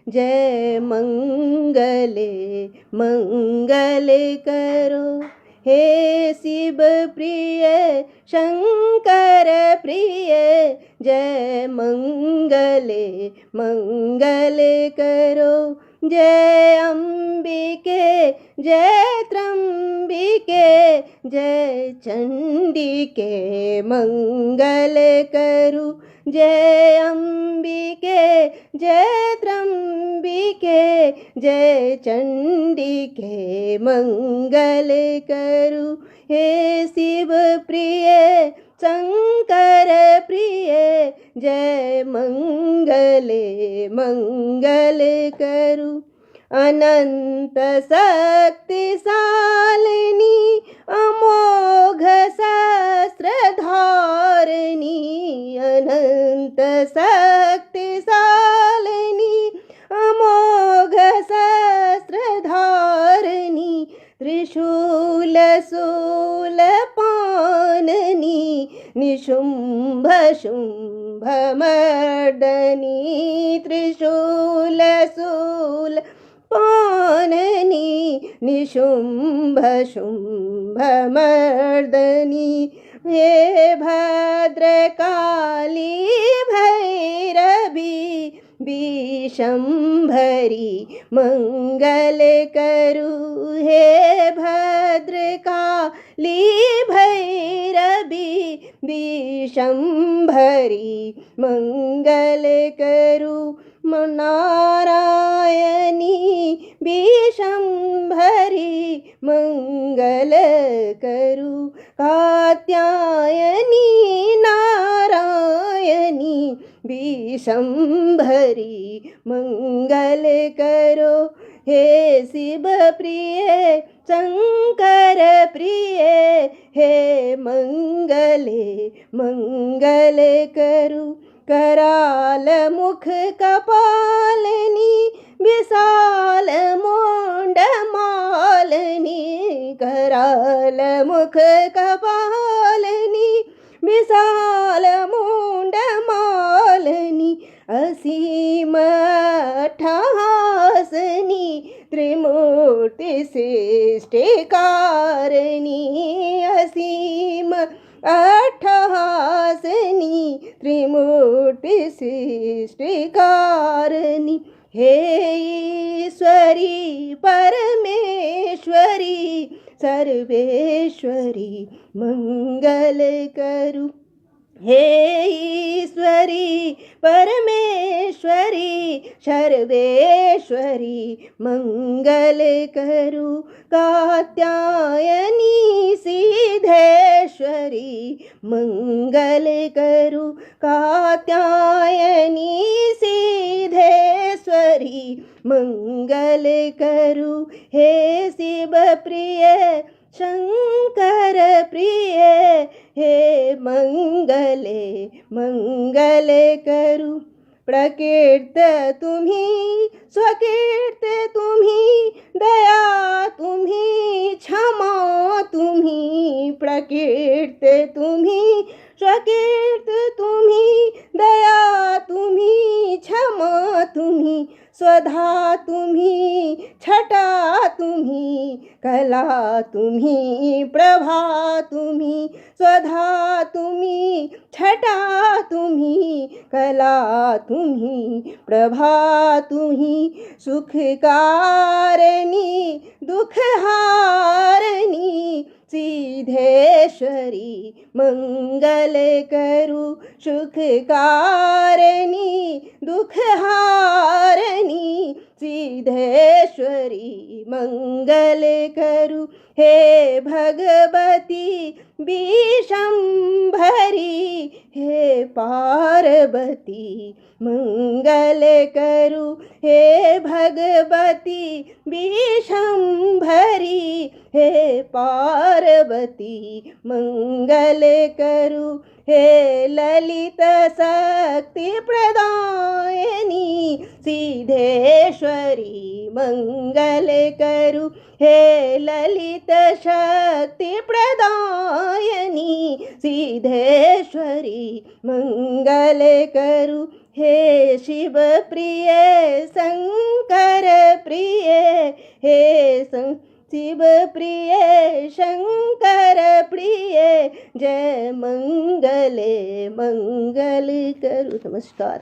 जय मंगले मंगले करो। हे शिव प्रिय शंकर प्रिय, जय मंगले मंगले करो। जय अंबिके जय त्रंबिके, जय चंडिके मंगल करू। जय अंबिके जय त्रंबिके, जय चंडिके मंगल करू। हे शिव प्रिय शंकर प्रिय, जय मंगले मंगल करू। अनंत शक्ति शालिनी अमोघ शस्त्र धारिणी, अनंत शक्ति शालिनी अमोघ शस्त्र धारिणी, त्रिशूल शूल पाननी निशुंभ शुंभ मर्दनी, त्रिशूल शूल पाननी निशुंभ शुंभ मर्दनी। हे भद्रकाली भैरवी विशंभरी मंगल करू। हे भद्रकाली भैरवी विशंभरी मंगल करू। नारायणी विशंभरी मंगल करू। कात्यायनी नारायणी विशंभरी मंगल करो। हे शिव प्रिय शंकर प्रिय, हे मंगले मंगल करू। कराल मुख कपालिनी विशाल मुंड मालिनी, कराल मुख कपालिनी विशाल मुंड मालिनी, असीम अट्टहासिनी त्रिमूर्ति सृष्टिकारिणी, असीम अट्टहासिनी त्रिमूर्ति सृष्टिकारिणी। हे ईश्वरी परमेश्वरी सर्वेश्वरी मंगल करू। हे ईश्वरी परमेश्वरी सर्वेश्वरी मंगल करू। कात्यायनी सिद्धेश्वरी मंगल करू। कात्यायनी सिद्धेश्वरी मंगल करू। हे शिव प्रिय शंकर प्रिय, हे मंगले मंगल करू। प्रकीर्त तुम्ही स्वकीर्त तुम्ही, दया तुम्ही क्षमा तुम्ही, प्रकीर्त तुम्ही स्वकीर्त तुम्ही, दया तुम्ही क्षमा तुम्ही, स्वधा तुम्ही छटा तुम्ही, कला तुम्ही प्रभा तुम्ही, स्वधा तुम्ही छटा तुम्ही, कला तुम्ही प्रभा तुम्ही, सुखकारिणी दुखहारिणी सिद्धेश्वरी मंगल करू। सुखकारिणी दुखहारिणी सिद्धेश्वरी मंगल करू। हे भगवती विशंभरी, हे पार्वती मंगल करू। हे भगवती विशंभरी, हे पार्वती मंगल करू। हे ललित शक्ति प्रदायिनी सिद्धेश्वरी मंगल करू। हे ललित शक्ति प्रदायिनी सिद्धेश्वरी मंगल करू। हे शिव प्रिय शिव प्रिय शंकर प्रिय, जय मंगले मंगल करू। नमस्कार।